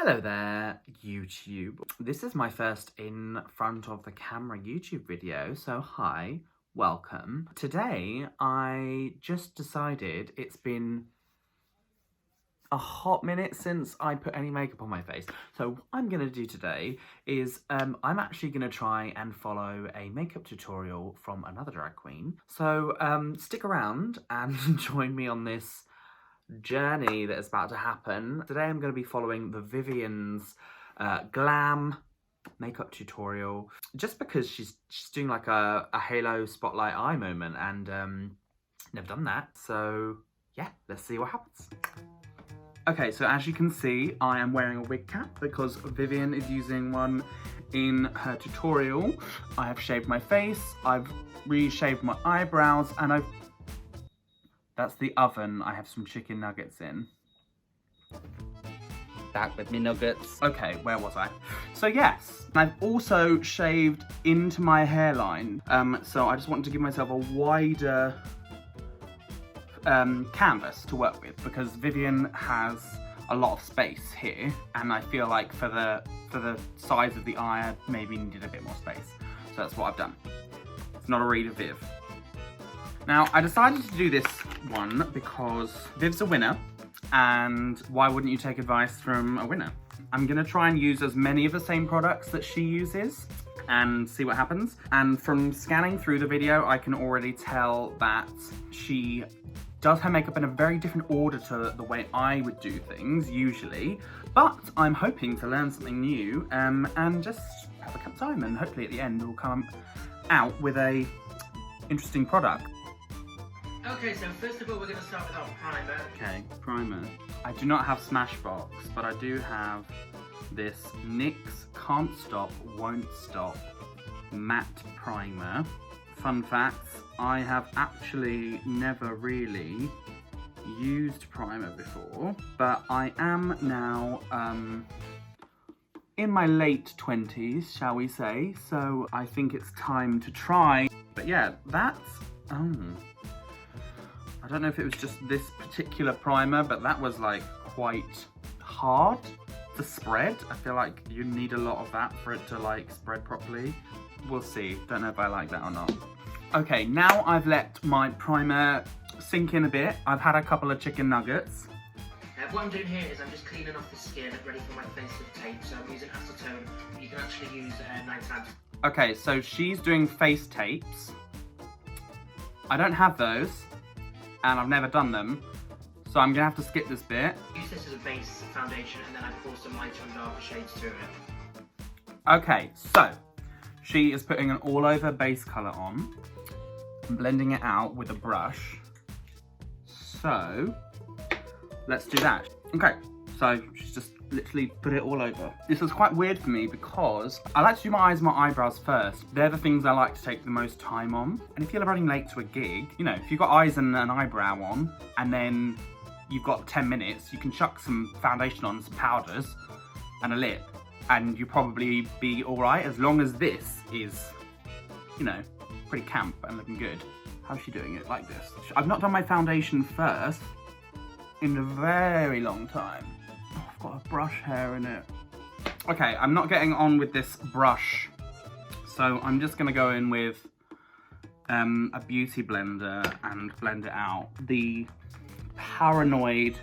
Hello there, YouTube. This is my first in front of the camera YouTube video, so hi, welcome. Today, I just decided it's been a hot minute since I put any makeup on my face. So what I'm going to do today is I'm actually going to try and follow a makeup tutorial from another drag queen. So stick around and join me on this journey that is about to happen. Today I'm going to be following the Vivienne's glam makeup tutorial, just because she's doing like a halo spotlight eye moment, and never done that. So yeah, let's see what happens. Okay, so as you can see, I am wearing a wig cap because Vivienne is using one in her tutorial. I have shaved my face, I've reshaved my eyebrows, and that's the oven I have some chicken nuggets in. Back with me nuggets. Okay, where was I? So yes, I've also shaved into my hairline. So I just wanted to give myself a wider canvas to work with, because Vivienne has a lot of space here, and I feel like for the size of the eye, I maybe needed a bit more space. So that's what I've done. It's not a read of Viv. Now, I decided to do this one because Viv's a winner, and why wouldn't you take advice from a winner? I'm gonna try and use as many of the same products that she uses and see what happens. And from scanning through the video, I can already tell that she does her makeup in a very different order to the way I would do things usually, but I'm hoping to learn something new and just have a good time, and hopefully at the end we'll come out with a interesting product. Okay, so first of all, we're going to start with our primer. Okay, primer. I do not have Smashbox, but I do have this NYX Can't Stop, Won't Stop matte primer. Fun fact, I have actually never really used primer before, but I am now in my late 20s, shall we say, so I think it's time to try. But yeah, that's... I don't know if it was just this particular primer, but that was like quite hard to spread. I feel like you need a lot of that for it to like spread properly. We'll see. Don't know if I like that or not. Okay, now I've let my primer sink in a bit. I've had a couple of chicken nuggets. What I'm doing here is I'm just cleaning off the skin, ready for my face with tape. So I'm using acetone. You can actually use 9 times. Okay, so she's doing face tapes. I don't have those, and I've never done them, so I'm gonna have to skip this bit. Use this as a base foundation, and then I pour some lighter and darker shades through it. Okay, so she is putting an all-over base colour on and blending it out with a brush. So let's do that. Okay, so she's just literally put it all over. This is quite weird for me because I like to do my eyes and my eyebrows first. They're the things I like to take the most time on. And if you're running late to a gig, you know, if you've got eyes and an eyebrow on, and then you've got 10 minutes, you can chuck some foundation on, some powders, and a lip, and you'll probably be all right, as long as this is, you know, pretty camp and looking good. How's she doing it like this? I've not done my foundation first in a very long time. Oh, I've got a brush hair in it. Okay, I'm not getting on with this brush, so I'm just gonna go in with a beauty blender and blend it out. The paranoid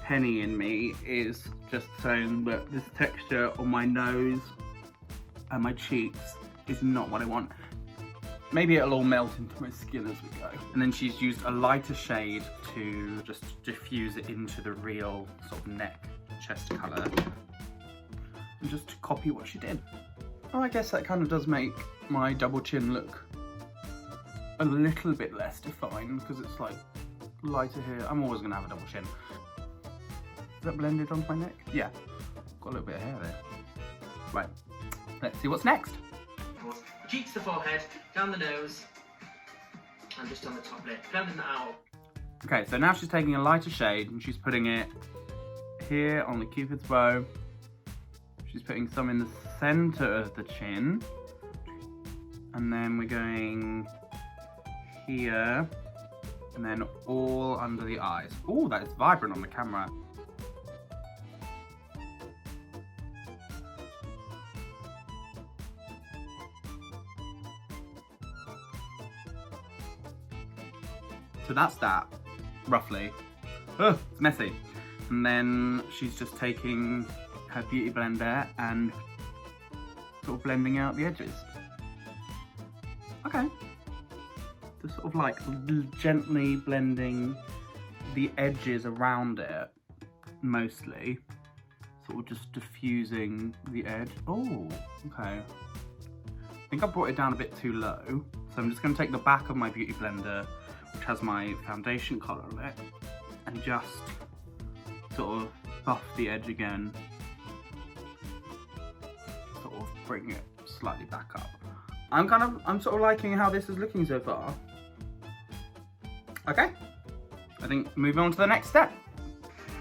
penny in me is just saying that this texture on my nose and my cheeks is not what I want. Maybe it'll all melt into my skin as we go. And then she's used a lighter shade to just diffuse it into the real sort of neck, chest colour. And just to copy what she did. Oh, I guess that kind of does make my double chin look a little bit less defined, because it's like lighter here. I'm always gonna have a double chin. Is that blended onto my neck? Yeah, got a little bit of hair there. Right, let's see what's next. Cheeks to the forehead, down the nose, and just on the top lip. Blending that out. Okay, so now she's taking a lighter shade and she's putting it here on the cupid's bow. She's putting some in the center of the chin. And then we're going here, and then all under the eyes. Oh, that is vibrant on the camera. So that's that, roughly. Ugh, it's messy. And then she's just taking her beauty blender and sort of blending out the edges. Okay. Just sort of like gently blending the edges around it, mostly. Sort of just diffusing the edge. Oh, okay. I think I brought it down a bit too low. So I'm just going to take the back of my beauty blender, which has my foundation colour on it, and just sort of buff the edge again. Sort of bring it slightly back up. I'm sort of liking how this is looking so far. Okay, I think moving on to the next step.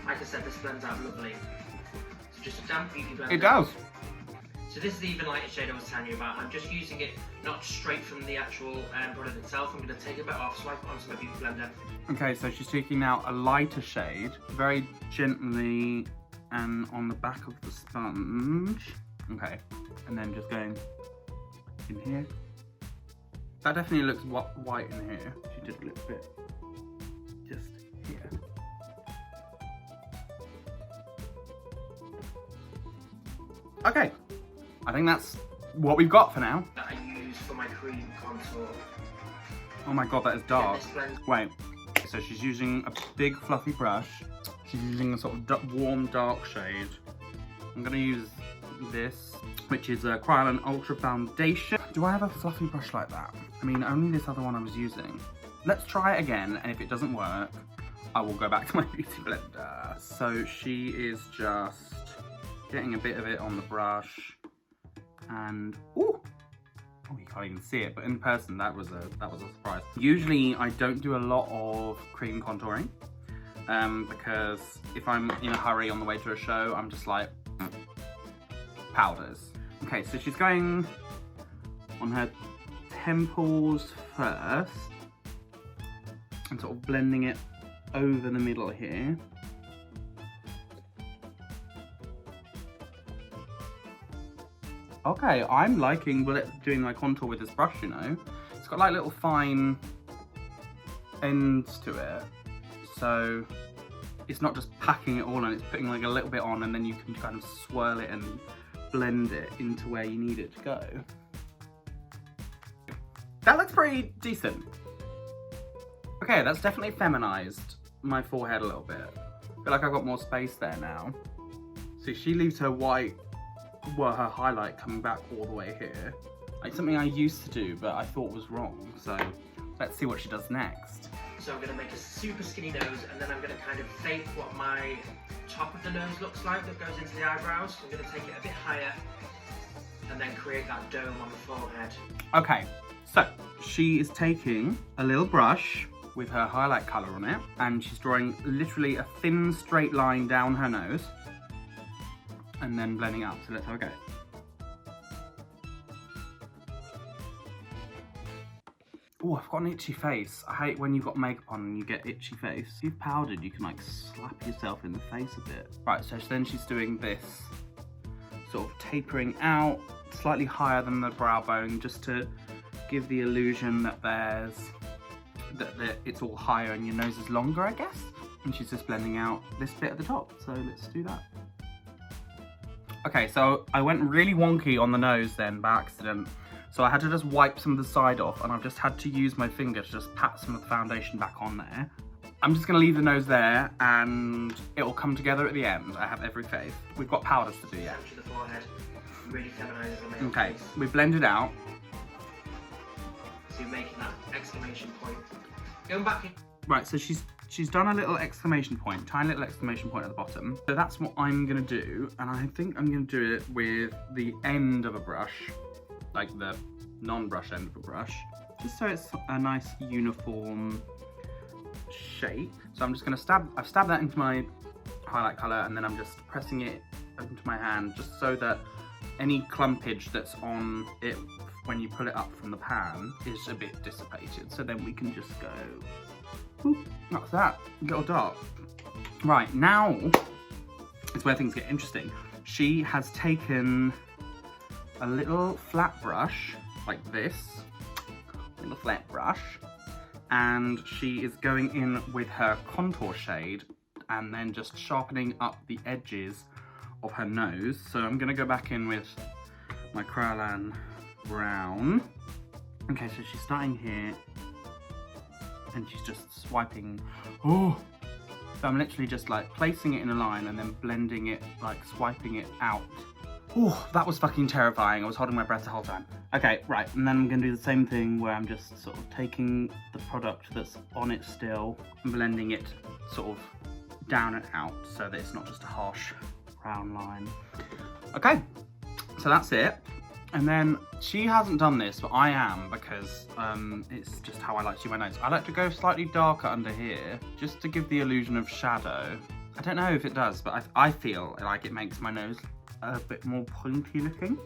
Like I said, this blends out lovely. So just a damp beauty blender. It does. So this is the even lighter shade I was telling you about. I'm just using it not straight from the actual product itself. I'm going to take a bit off, swipe it onto my beauty blender. Okay, so she's taking out a lighter shade, very gently, and on the back of the sponge. Okay, and then just going in here. That definitely looks white in here. She did a little bit just here. Okay, I think that's what we've got for now. That I use for my cream contour. Oh my god, that is dark. Yeah, wait, so she's using a big fluffy brush. She's using a sort of warm dark shade. I'm gonna use this, which is a Kryolan Ultra Foundation. Do I have a fluffy brush like that? I mean, only this other one I was using. Let's try it again, and if it doesn't work, I will go back to my beauty blender. So she is just getting a bit of it on the brush, and ooh, oh, you can't even see it, but in person that was a surprise. Usually I don't do a lot of cream contouring because if I'm in a hurry on the way to a show, I'm just like powders. Okay, so she's going on her temples first and sort of blending it over the middle here. Okay, I'm liking doing my contour with this brush, you know. It's got like little fine ends to it. So it's not just packing it all on, it's putting like a little bit on and then you can kind of swirl it and blend it into where you need it to go. That looks pretty decent. Okay, that's definitely feminized my forehead a little bit. I feel like I've got more space there now. So she leaves her white, well, her highlight coming back all the way here. Like something I used to do, but I thought was wrong. So let's see what she does next. So I'm going to make a super skinny nose, and then I'm going to kind of fake what my top of the nose looks like that goes into the eyebrows. So I'm going to take it a bit higher, and then create that dome on the forehead. Okay, so she is taking a little brush with her highlight colour on it, and she's drawing literally a thin straight line down her nose, and then blending up. So let's have a go. Oh, I've got an itchy face. I hate when you've got makeup on and you get itchy face. If you've powdered, you can like slap yourself in the face a bit. Right, so then she's doing this, sort of tapering out, slightly higher than the brow bone, just to give the illusion that it's all higher and your nose is longer, I guess. And she's just blending out this bit at the top. So let's do that. Okay, so I went really wonky on the nose then by accident. So I had to just wipe some of the side off, and I've just had to use my finger to just pat some of the foundation back on there. I'm just gonna leave the nose there and it will come together at the end. I have every faith. We've got powders to do yet. To the forehead, really feminize it on my Okay, face. we blended out. So you're making that exclamation point. Going back in. Right, so she's done a little exclamation point, tiny little exclamation point at the bottom. So that's what I'm gonna do, and I think I'm gonna do it with the end of a brush, like the non-brush end of a brush, just so it's a nice uniform shape. So I'm just gonna I've stabbed that into my highlight color, and then I'm just pressing it into my hand just so that any clumpage that's on it when you pull it up from the pan is a bit dissipated. So then we can just go, whoop, that's that, a little dot. Right, now is where things get interesting. She has taken a little flat brush, like this, little flat brush, and she is going in with her contour shade and then just sharpening up the edges of her nose. So I'm gonna go back in with my Kryolan brown. Okay, so she's starting here and she's just swiping. Oh, so I'm literally just like placing it in a line and then blending it, like swiping it out. Oh, that was fucking terrifying. I was holding my breath the whole time. Okay, right, and then I'm gonna do the same thing where I'm just sort of taking the product that's on it still and blending it sort of down and out so that it's not just a harsh brown line. Okay, so that's it. And then she hasn't done this, but I am, because it's just how I like to do my nose. I like to go slightly darker under here, just to give the illusion of shadow. I don't know if it does, but I feel like it makes my nose a bit more pointy looking.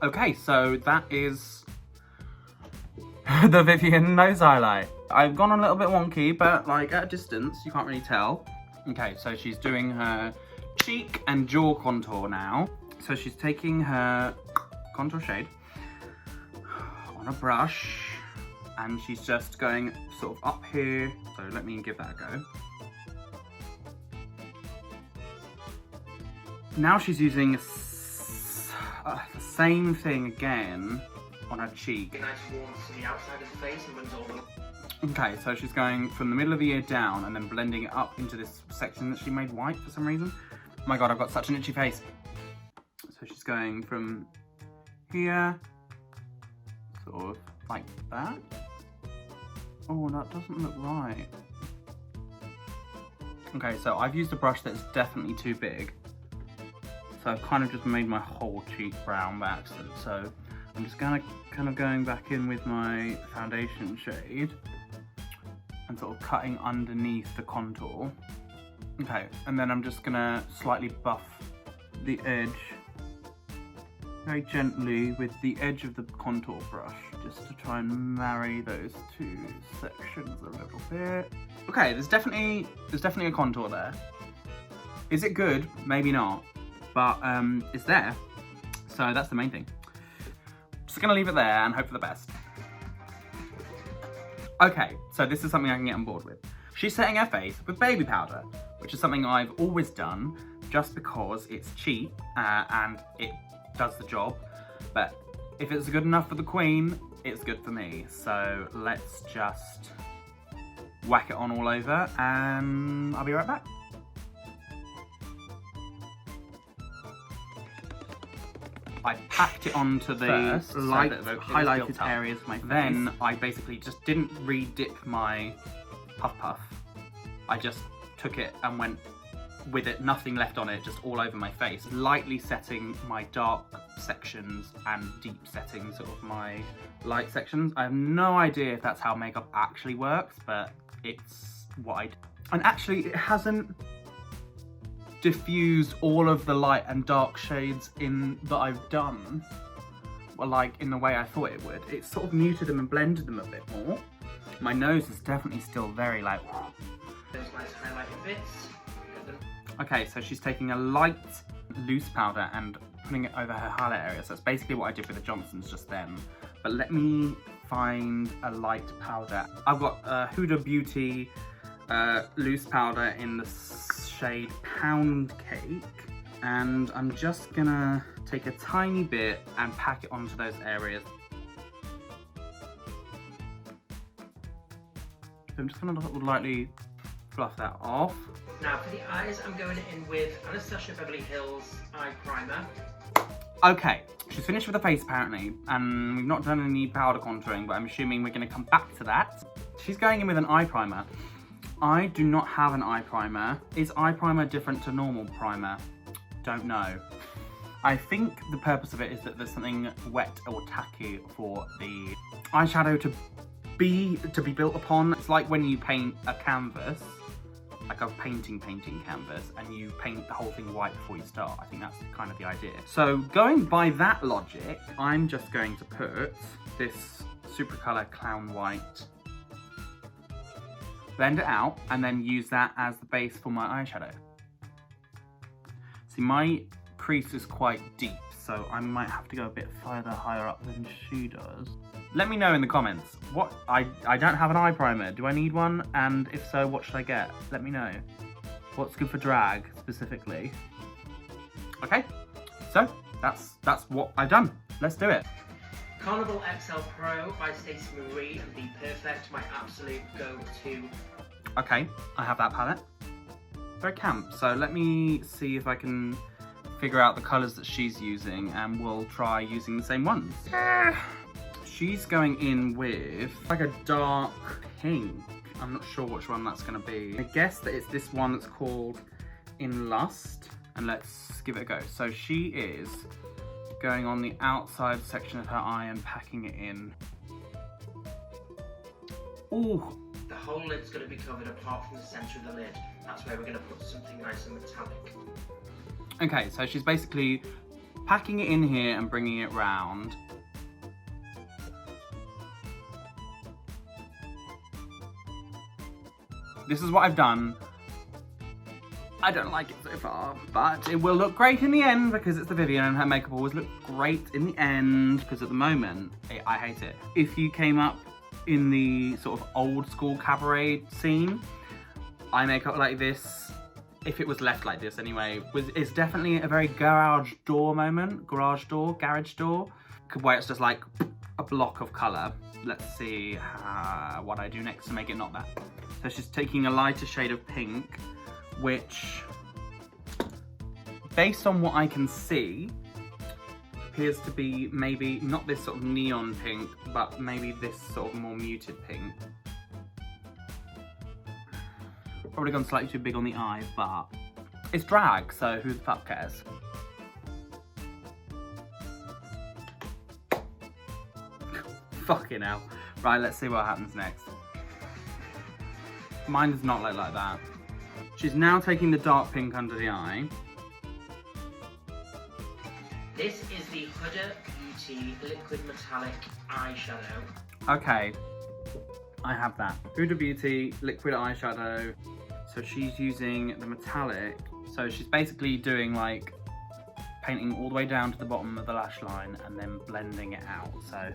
Okay, so that is the Vivienne nose highlight. I've gone a little bit wonky, but like at a distance, you can't really tell. Okay, so she's doing her cheek and jaw contour now. So she's taking her contour shade on a brush and she's just going sort of up here. So let me give that a go. Now she's using the same thing again on her cheek. A nice warmth to the outside of the face and runs all the... Okay, so she's going from the middle of the ear down and then blending it up into this section that she made white for some reason. Oh my god, I've got such an itchy face. So she's going from here, sort of like that. Oh, that doesn't look right. Okay, so I've used a brush that's definitely too big. So I've kind of just made my whole cheek brown by accident. So I'm just gonna kind of going back in with my foundation shade and sort of cutting underneath the contour. Okay, and then I'm just gonna slightly buff the edge very gently with the edge of the contour brush, just to try and marry those two sections a little bit. Okay, there's definitely a contour there. Is it good? Maybe not, but it's there. So that's the main thing. Just gonna leave it there and hope for the best. Okay, so this is something I can get on board with. She's setting her face with baby powder, which is something I've always done just because it's cheap and it does the job. But if it's good enough for the queen, it's good for me. So let's just whack it on all over and I'll be right back. I packed it onto the light highlighted areas of my face. Then I basically just didn't re-dip my Puff Puff. I just took it and went with it, nothing left on it, just all over my face. Lightly setting my dark sections and deep setting sort of my light sections. I have no idea if that's how makeup actually works, but it's what I do. And actually it hasn't diffused all of the light and dark shades that I've done, well, like in the way I thought it would. It's sort of muted them and blended them a bit more. My nose is definitely still very like... Those nice highlighted bits. Okay, so she's taking a light loose powder and putting it over her highlight area. So that's basically what I did with the Johnsons just then. But let me find a light powder. I've got Huda Beauty loose powder in the shade Pound Cake. And I'm just gonna take a tiny bit and pack it onto those areas. So I'm just gonna lightly fluff that off. Now for the eyes, I'm going in with Anastasia Beverly Hills eye primer. Okay, she's finished with the face apparently, and we've not done any powder contouring, but I'm assuming we're gonna come back to that. She's going in with an eye primer. I do not have an eye primer. Is eye primer different to normal primer? Don't know. I think the purpose of it is that there's something wet or tacky for the eyeshadow to be built upon. It's like when you paint a canvas, like a painting canvas, and you paint the whole thing white before you start. I think that's kind of the idea. So going by that logic, I'm just going to put this Supracolor Clown White, blend it out, and then use that as the base for my eyeshadow. See, my crease is quite deep, so I might have to go a bit further higher up than she does. Let me know in the comments. What I don't have an eye primer. Do I need one? And if so, what should I get? Let me know. What's good for drag specifically? Okay, so that's what I've done. Let's do it. Carnival XL Pro by Stacey Marie and Be Perfect, my absolute go-to. Okay, I have that palette. Very camp. So let me see if I can figure out the colours that she's using, and we'll try using the same ones. She's going in with like a dark pink. I'm not sure which one that's going to be. I guess that it's this one that's called In Lust, and let's give it a go. So she is going on the outside section of her eye and packing it in. Ooh. The whole lid's going to be covered apart from the centre of the lid. That's where we're going to put something nice and metallic. Okay, so she's basically packing it in here and bringing it round. This is what I've done. I don't like it so far, but it will look great in the end because it's the Vivienne and her makeup always look great in the end, because at the moment, I hate it. If you came up in the sort of old school cabaret scene, eye makeup like this, if it was left like this anyway, is definitely a very garage door moment, garage door, where it's just like a block of colour. Let's see what I do next to make it not that. So she's taking a lighter shade of pink, which, based on what I can see, appears to be maybe not this sort of neon pink, but maybe this sort of more muted pink. Probably gone slightly too big on the eye, but it's drag, so who the fuck cares? Fucking hell. Right, let's see what happens next. Mine does not look like that. She's now taking the dark pink under the eye. This is the Huda Beauty Liquid Metallic Eyeshadow. Okay, I have that. Huda Beauty Liquid Eyeshadow. So she's using the metallic. So she's basically doing like painting all the way down to the bottom of the lash line and then blending it out, so.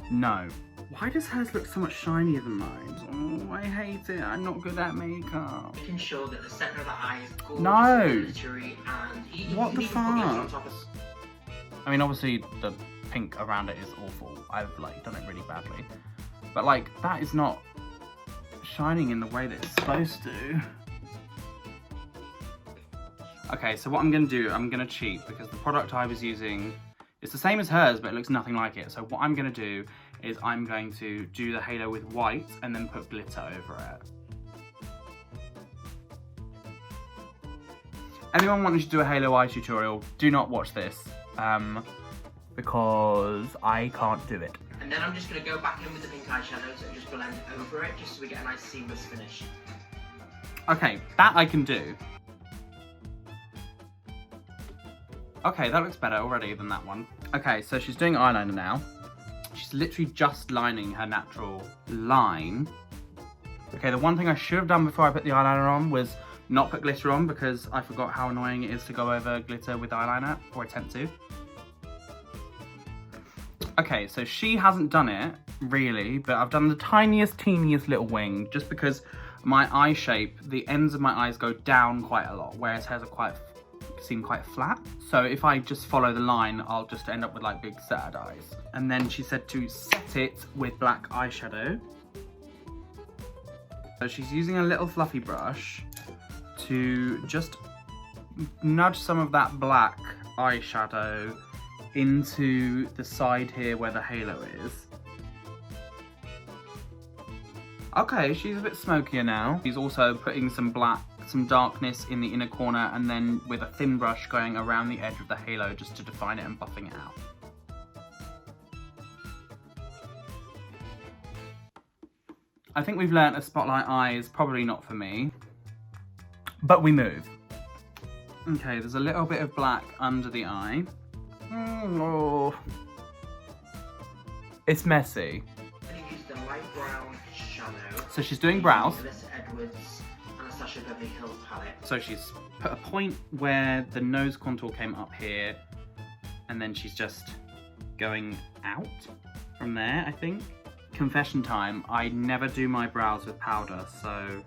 No. Why does hers look so much shinier than mine? Oh, I hate it. I'm not good at makeup. Making sure that the centre of the eye is gorgeous No. and glittery, and What the fuck? fuck? I mean, obviously the pink around it is awful. I've like done it really badly. But like, that is not shining in the way that it's supposed to. Okay, so what I'm gonna do, I'm gonna cheat because the product I was using, it's the same as hers, but it looks nothing like it. So what I'm gonna do is I'm going to do the halo with white and then put glitter over it. Anyone wanting to do a halo eye tutorial, do not watch this, because I can't do it. And then I'm just going to go back in with the pink eyeshadows and just blend over it, just so we get a nice seamless finish. Okay, that I can do. Okay, that looks better already than that one. Okay, so she's doing eyeliner now. She's literally just lining her natural line. Okay, the one thing I should have done before I put the eyeliner on was not put glitter on, because I forgot how annoying it is to go over glitter with eyeliner, or attempt to. Okay, so she hasn't done it, really, but I've done the tiniest, teeniest little wing, just because my eye shape, the ends of my eyes go down quite a lot, whereas hers are seem quite flat. So if I just follow the line, I'll just end up with like big sad eyes. And then she said to set it with black eyeshadow. So she's using a little fluffy brush to just nudge some of that black eyeshadow into the side here where the halo is. Okay, she's a bit smokier now. She's also putting some darkness in the inner corner, and then with a thin brush going around the edge of the halo just to define it and buffing it out. I think we've learnt a spotlight eye is probably not for me, but we move. Okay, there's a little bit of black under the eye. Oh. It's messy. I'm going to use the light brown shadow. So she's doing brows. Beverly Hills palette. So she's put a point where the nose contour came up here, and then she's just going out from there, I think. Confession time, I never do my brows with powder, so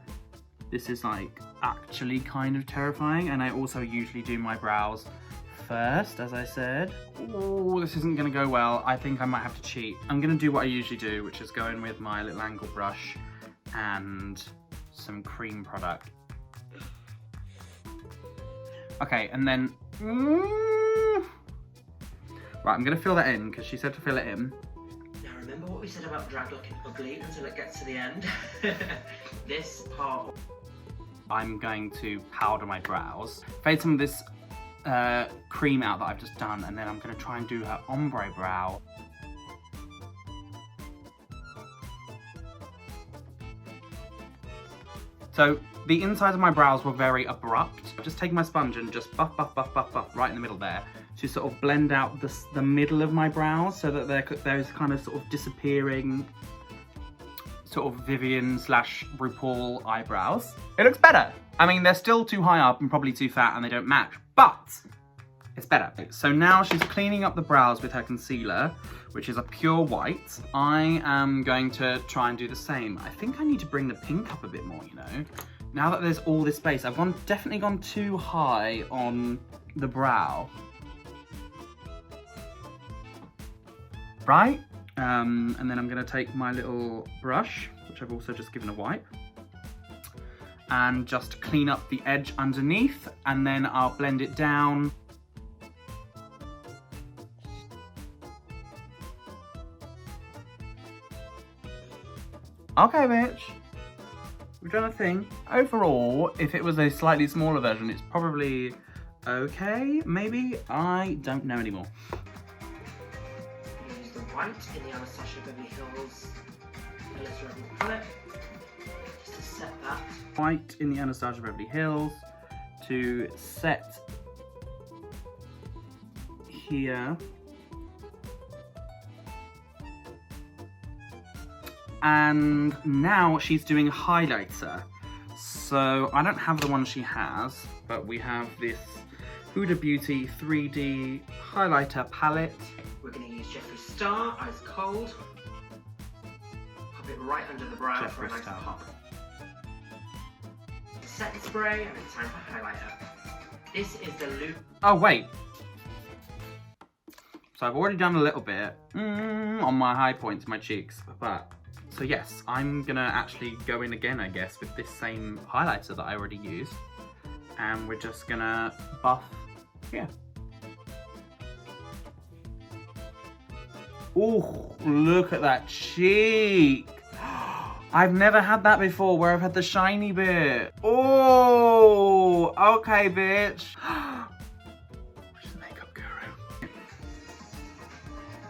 this is like actually kind of terrifying, and I also usually do my brows first, as I said. Oh, this isn't gonna go well. I think I might have to cheat. I'm gonna do what I usually do, which is go in with my little angle brush and some cream product. Okay, and then, right, I'm gonna fill that in because she said to fill it in. Now remember what we said about drag looking ugly until it gets to the end? This part. I'm going to powder my brows, fade some of this cream out that I've just done, and then I'm gonna try and do her ombre brow. So the insides of my brows were very abrupt. I've just taken my sponge and just buff, buff, buff, buff, buff right in the middle there to sort of blend out the middle of my brows so that there's kind of sort of disappearing sort of Vivienne / RuPaul eyebrows. It looks better. I mean, they're still too high up and probably too fat and they don't match, but it's better. So now she's cleaning up the brows with her concealer, which is a pure white. I am going to try and do the same. I think I need to bring the pink up a bit more, you know? Now that there's all this space, I've definitely gone too high on the brow. Right? And then I'm gonna take my little brush, which I've also just given a wipe, and just clean up the edge underneath, and then I'll blend it down. Okay, bitch. We've done a thing. Overall, if it was a slightly smaller version, it's probably okay, maybe? I don't know anymore. Use the white in the Anastasia Beverly Hills Glitter palette, just to set that. White in the Anastasia Beverly Hills to set here. And now she's doing highlighter. So I don't have the one she has, but we have this Huda Beauty 3D highlighter palette. We're going to use Jeffree Star, Ice Cold. Pop it right under the brow for a nice pop. Setting spray, and it's time for highlighter. This is the loop. Oh wait. So I've already done a little bit on my high points, my cheeks, but so yes, I'm gonna actually go in again, I guess, with this same highlighter that I already used, and we're just gonna buff here. Oh, look at that cheek. I've never had that before where I've had the shiny bit. Oh, okay, bitch. Where's the makeup guru?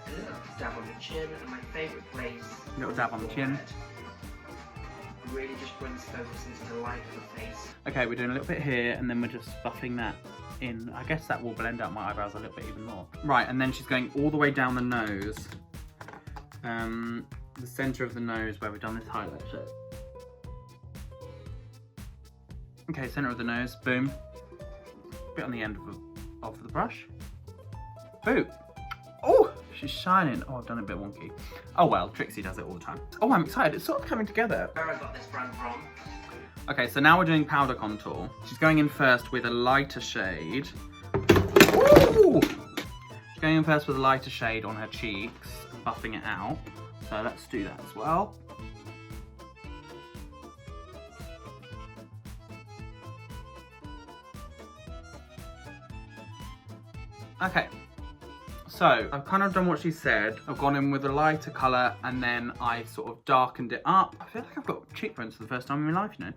A little dab on the chin, and my favourite place. A little dab on the chin. Really just brings focus into the light of the face. Okay, we're doing a little bit here, and then we're just buffing that in. I guess that will blend out my eyebrows a little bit even more. Right, and then she's going all the way down the nose. The center of the nose where we've done this highlight shape. Okay, center of the nose, boom. Bit on the end of the brush. Boom. Oh, she's shining. Oh, I've done it a bit wonky. Oh well, Trixie does it all the time. Oh, I'm excited. It's sort of coming together. Where I got this brand from. Okay, so now we're doing powder contour. She's going in first with a lighter shade. Ooh! She's going in first with a lighter shade on her cheeks, buffing it out. So let's do that as well. Okay, so I've kind of done what she said. I've gone in with a lighter colour and then I sort of darkened it up. I feel like I've got cheekbones for the first time in my life, you know.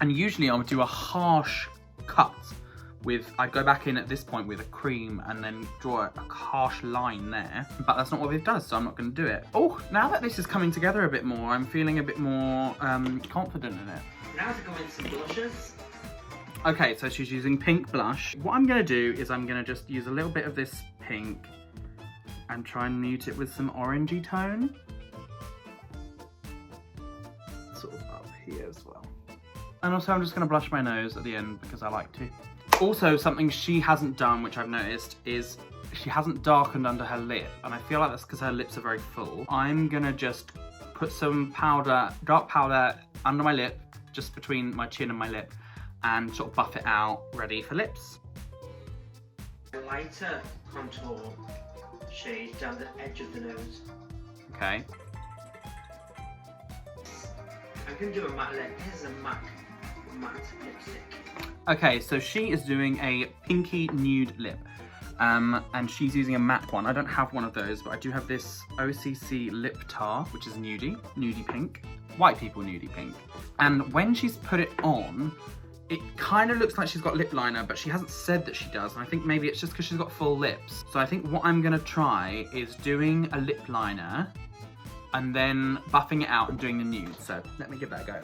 And usually I would do a harsh cut with, I'd go back in at this point with a cream and then draw a harsh line there. But that's not what we've done, so I'm not going to do it. Oh, now that this is coming together a bit more, I'm feeling a bit more confident in it. Now to go in some blushes. Okay, so she's using pink blush. What I'm going to do is I'm going to just use a little bit of this pink and try and mute it with some orangey tone. Sort of up here as well. And also I'm just going to blush my nose at the end because I like to. Also, something she hasn't done, which I've noticed, is she hasn't darkened under her lip, and I feel like that's because her lips are very full. I'm gonna just put some powder, dark powder, under my lip, just between my chin and my lip, and sort of buff it out, ready for lips. Lighter contour shade down the edge of the nose. Okay. I'm going to do a matte lip. Here's a matte lipstick. Okay, so she is doing a pinky nude lip. And she's using a matte one. I don't have one of those, but I do have this OCC lip tar, which is nudie pink. White people nudie pink. And when she's put it on, it kind of looks like she's got lip liner, but she hasn't said that she does. And I think maybe it's just because she's got full lips. So I think what I'm gonna try is doing a lip liner and then buffing it out and doing the nude. So let me give that a go.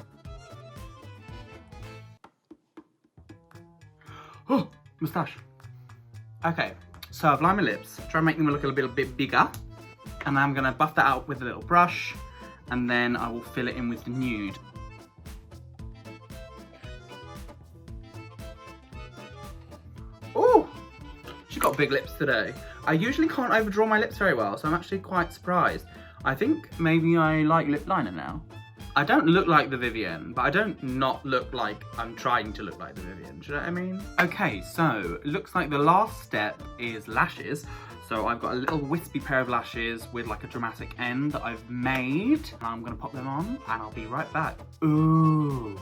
Oh, moustache. Okay, so I've lined my lips, try and make them look a little bit bigger. And I'm gonna buff that out with a little brush, and then I will fill it in with the nude. Oh, she's got big lips today. I usually can't overdraw my lips very well, so I'm actually quite surprised. I think maybe I like lip liner now. I don't look like the Vivienne, but I don't not look like I'm trying to look like the Vivienne, do you know what I mean? Okay, so it looks like the last step is lashes. So I've got a little wispy pair of lashes with like a dramatic end that I've made. I'm gonna pop them on and I'll be right back. Ooh.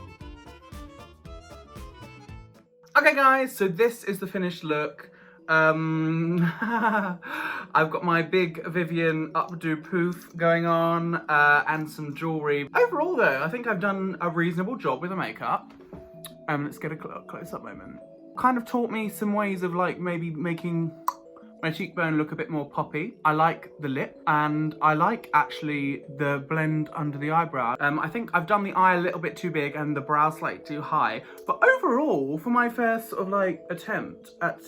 Okay guys, so this is the finished look. I've got my big Vivienne updo poof going on and some jewellery. Overall though, I think I've done a reasonable job with the makeup. Let's get a close-up moment. Kind of taught me some ways of like maybe making my cheekbone look a bit more poppy. I like the lip and I like actually the blend under the eyebrow. I think I've done the eye a little bit too big and the brow slightly too high. But overall, for my first sort of like attempt at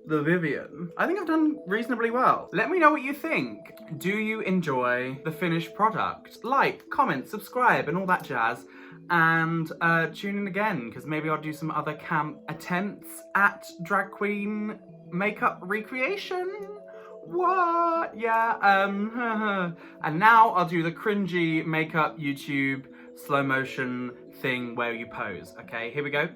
the Vivienne, I think I've done reasonably well. Let me know what you think. Do you enjoy the finished product? Like, comment, subscribe, and all that jazz. And tune in again, because maybe I'll do some other camp attempts at drag queen makeup recreation. What? Yeah, and now I'll do the cringy makeup YouTube slow motion thing where you pose. Okay, here we go.